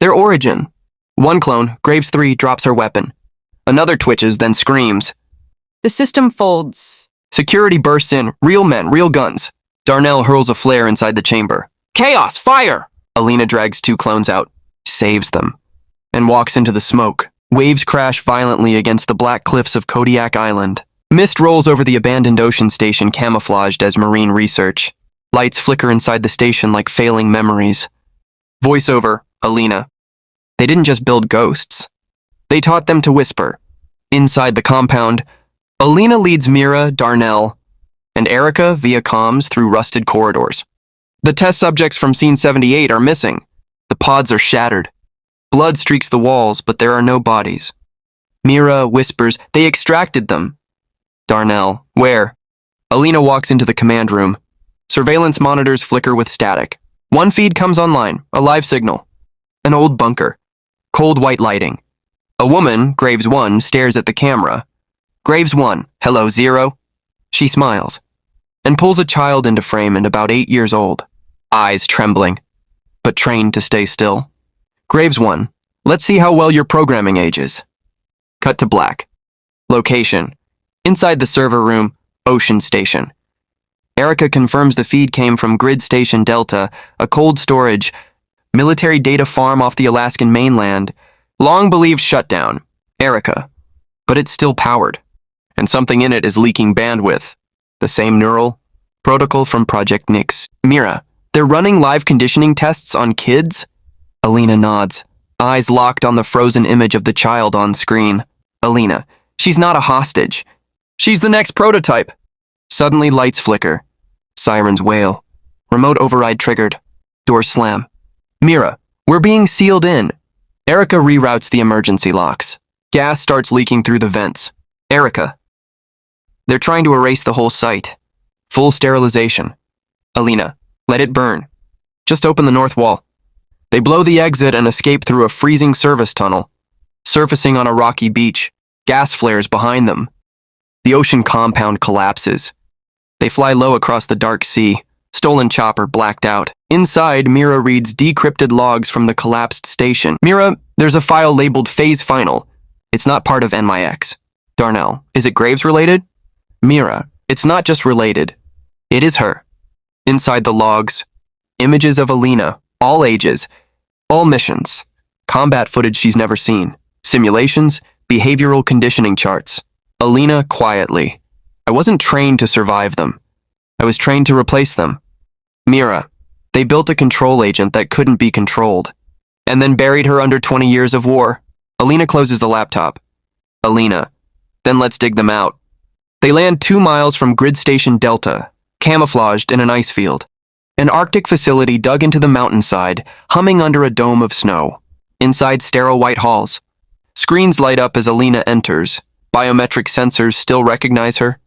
Their origin. One clone, Graves 3, drops her weapon. Another twitches, then screams. The system folds. Security bursts in. Real men, real guns. Darnell hurls a flare inside the chamber. Chaos, fire! Alina drags 2 clones out, saves them, and walks into the smoke. Waves crash violently against the black cliffs of Kodiak Island. Mist rolls over the abandoned ocean station camouflaged as marine research. Lights flicker inside the station like failing memories. Voiceover, Alina. They didn't just build ghosts. They taught them to whisper. Inside the compound, Alina leads Mira, Darnell, and Erica via comms through rusted corridors. The test subjects from Scene 78 are missing. The pods are shattered. Blood streaks the walls, but there are no bodies. Mira whispers, they extracted them. Darnell, where? Alina walks into the command room. Surveillance monitors flicker with static. One feed comes online, a live signal. An old bunker. Cold white lighting. A woman, Graves 1, stares at the camera. Graves 1, hello, 0. She smiles and pulls a child into frame and about 8 years old. Eyes trembling, but trained to stay still. Graves 1, let's see how well your programming ages. Cut to black. Location. Inside the server room, Ocean Station. Erica confirms the feed came from Grid Station Delta, a cold storage, military data farm off the Alaskan mainland, long believed shutdown. Erica. But it's still powered, and something in it is leaking bandwidth. The same neural protocol from Project Nix. Mira. They're running live conditioning tests on kids? Alina nods, eyes locked on the frozen image of the child on screen. Alina. She's not a hostage. She's the next prototype. Suddenly lights flicker. Sirens wail. Remote override triggered. Doors slam. Mira. We're being sealed in. Erica reroutes the emergency locks. Gas starts leaking through the vents. Erica. They're trying to erase the whole site. Full sterilization. Alina. Let it burn. Just open the north wall. They blow the exit and escape through a freezing service tunnel. Surfacing on a rocky beach, gas flares behind them. The ocean compound collapses. They fly low across the dark sea, stolen chopper blacked out. Inside, Mira reads decrypted logs from the collapsed station. Mira, there's a file labeled Phase Final. It's not part of NYX. Darnell, is it Graves related? Mira, it's not just related. It is her. Inside the logs, images of Alina, all ages, all missions, combat footage she's never seen, simulations, behavioral conditioning charts. Alina quietly. I wasn't trained to survive them. I was trained to replace them. Mira. They built a control agent that couldn't be controlled, and then buried her under 20 years of war. Alina closes the laptop. Alina. Then let's dig them out. They land 2 miles from Grid Station Delta, camouflaged in an ice field. An Arctic facility dug into the mountainside, humming under a dome of snow. Inside sterile white halls. Screens light up as Alina enters. Biometric sensors still recognize her.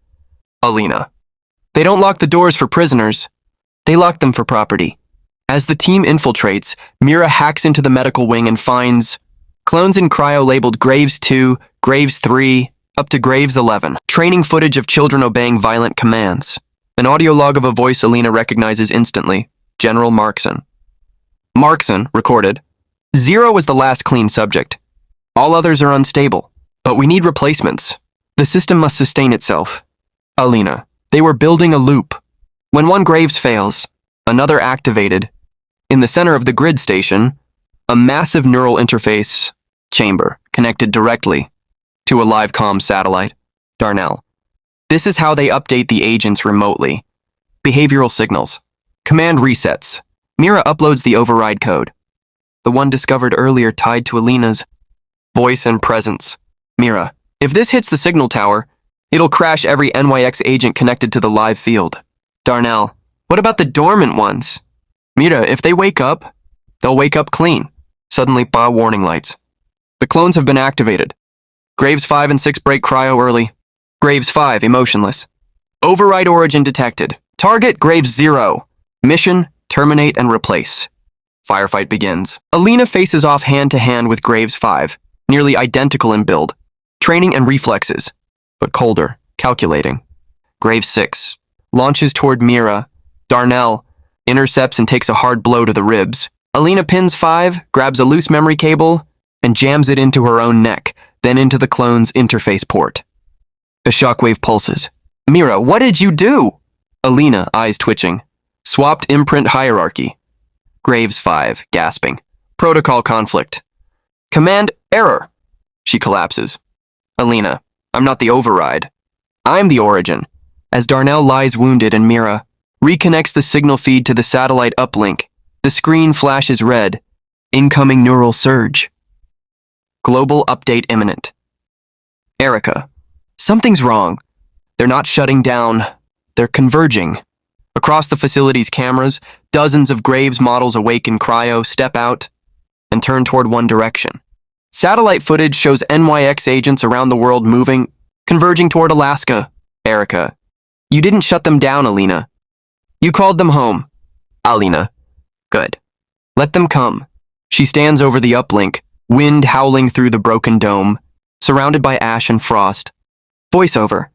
Alina. They don't lock the doors for prisoners. They lock them for property. As the team infiltrates, Mira hacks into the medical wing and finds clones in cryo labeled Graves 2, Graves 3, up to Graves 11. Training footage of children obeying violent commands. An audio log of a voice Alina recognizes instantly. General Markson. Markson, recorded. 0 is the last clean subject. All others are unstable. But we need replacements. The system must sustain itself. Alina. They were building a loop. When one Graves fails, another activated. In the center of the grid station, a massive neural interface chamber connected directly to a live comm satellite. Darnell. This is how they update the agents remotely. Behavioral signals. Command resets. Mira uploads the override code. The one discovered earlier tied to Alina's voice and presence. Mira. If this hits the signal tower, it'll crash every NYX agent connected to the live field. Darnell. What about the dormant ones? Mira, if they wake up, they'll wake up clean. Suddenly, warning lights. The clones have been activated. Graves 5 and 6 break cryo early. Graves 5, emotionless. Override origin detected. Target Graves 0. Mission, terminate and replace. Firefight begins. Alina faces off hand-to-hand with Graves 5, nearly identical in build. Training and reflexes, but colder, calculating. Graves 6 launches toward Mira. Darnell intercepts and takes a hard blow to the ribs. Alina pins 5, grabs a loose memory cable, and jams it into her own neck, then into the clone's interface port. A shockwave pulses. Mira, what did you do? Alina, eyes twitching. Swapped imprint hierarchy. Graves 5, gasping. Protocol conflict. Command error. She collapses. Alina, I'm not the override. I'm the origin. As Darnell lies wounded and Mira reconnects the signal feed to the satellite uplink, the screen flashes red. Incoming neural surge. Global update imminent. Erica. Something's wrong. They're not shutting down. They're converging. Across the facility's cameras, dozens of Graves models awake in cryo step out and turn toward one direction. Satellite footage shows NYX agents around the world moving, converging toward Alaska. Erica. You didn't shut them down, Alina. You called them home. Alina. Good. Let them come. She stands over the uplink, wind howling through the broken dome, surrounded by ash and frost. Voiceover.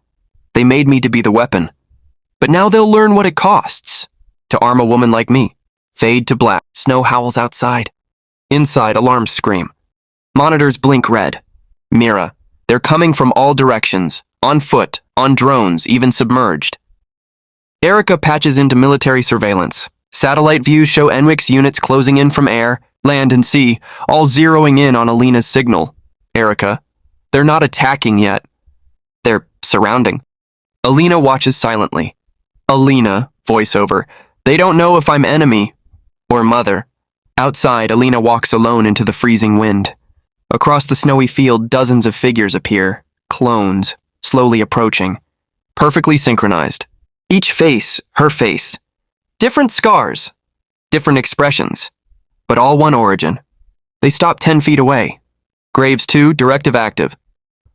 They made me to be the weapon. But now they'll learn what it costs to arm a woman like me. Fade to black. Snow howls outside. Inside, alarms scream. Monitors blink red. Mira. They're coming from all directions. On foot, on drones, even submerged. Erica patches into military surveillance. Satellite views show NWIX units closing in from air, land, and sea, all zeroing in on Alina's signal. Erica. They're not attacking yet. They're surrounding. Alina watches silently. Alina, voiceover. They don't know if I'm enemy or mother. Outside, Alina walks alone into the freezing wind. Across the snowy field, dozens of figures appear. Clones, slowly approaching. Perfectly synchronized. Each face, her face. Different scars, different expressions, but all one origin. They stop 10 feet away. Graves 2, directive active.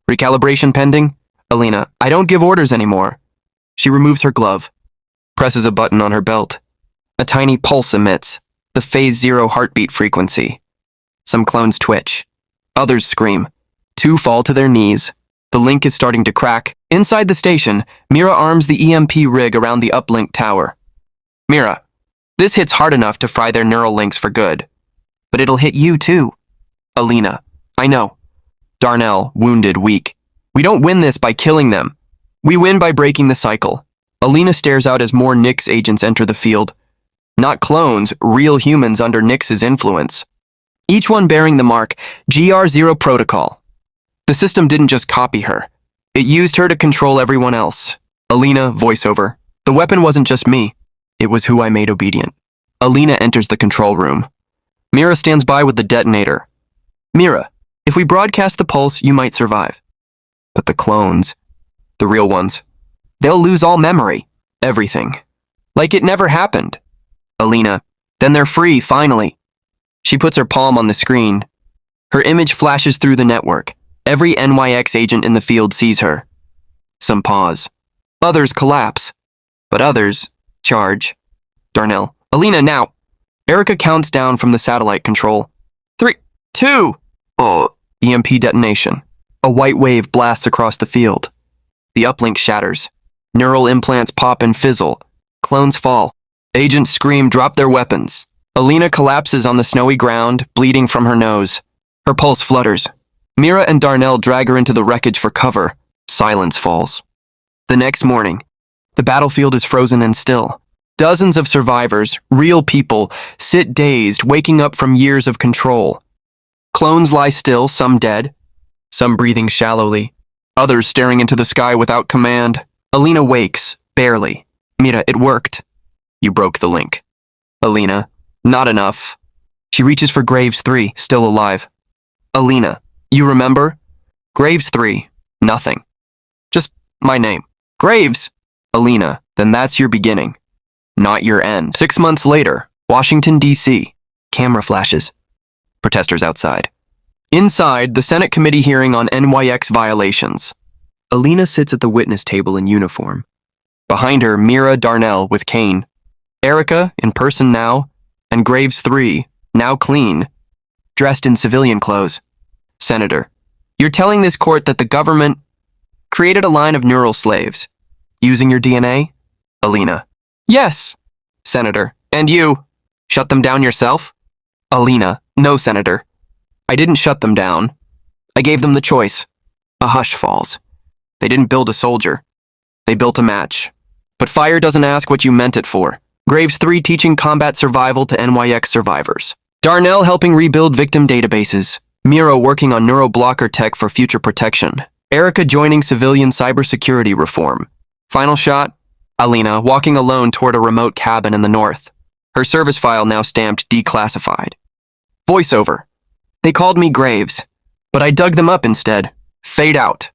Recalibration pending. Alina, I don't give orders anymore. She removes her glove, presses a button on her belt. A tiny pulse emits, the phase 0 heartbeat frequency. Some clones twitch. Others scream. 2 fall to their knees. The link is starting to crack. Inside the station, Mira arms the EMP rig around the uplink tower. Mira, this hits hard enough to fry their neural links for good. But it'll hit you too. Alina, I know. Darnell, wounded, weak. We don't win this by killing them. We win by breaking the cycle. Alina stares out as more NYX agents enter the field. Not clones, real humans under NYX's influence. each one bearing the mark GR0 Protocol. The system didn't just copy her. It used her to control everyone else. Alina, voiceover. The weapon wasn't just me. It was who I made obedient. Alina enters the control room. Mira stands by with the detonator. Mira, if we broadcast the pulse, you might survive. But the clones, the real ones, they'll lose all memory. Everything. Like it never happened. Alina, then they're free, finally. She puts her palm on the screen. Her image flashes through the network. Every NYX agent in the field sees her. Some pause. Others collapse. But others charge. Darnell, Alina, now. Erica counts down from the satellite control. 3, 2. EMP detonation. A white wave blasts across the field. The uplink shatters. Neural implants pop and fizzle. Clones fall. Agents scream, drop their weapons. Alina collapses on the snowy ground, bleeding from her nose. Her pulse flutters. Mira and Darnell drag her into the wreckage for cover. Silence falls. The next morning, the battlefield is frozen and still. Dozens of survivors, real people, sit dazed, waking up from years of control. Clones lie still, some dead, some breathing shallowly, others staring into the sky without command. Alina wakes, barely. Mira, it worked. You broke the link. Alina, not enough. She reaches for Graves 3, still alive. Alina, you remember? Graves 3, nothing. Just my name. Graves! Alina, then that's your beginning. Not your end. 6 months later, Washington, D.C. Camera flashes. Protesters outside. Inside, the Senate committee hearing on NYX violations. Alina sits at the witness table in uniform. Behind her, Mira, Darnell with Kane. Erica, in person now, and Graves 3, now clean, dressed in civilian clothes. Senator, you're telling this court that the government created a line of neural slaves, using your DNA? Alina, yes. Senator, and you, shut them down yourself? Alina, no, Senator. I didn't shut them down. I gave them the choice. A hush falls. They didn't build a soldier. They built a match. But fire doesn't ask what you meant it for. Graves 3 teaching combat survival to NYX survivors. Darnell helping rebuild victim databases. Mira working on neuroblocker tech for future protection. Erica joining civilian cybersecurity reform. Final shot, Alina walking alone toward a remote cabin in the north. Her service file now stamped declassified. Voiceover. They called me Graves, but I dug them up instead. Fade out.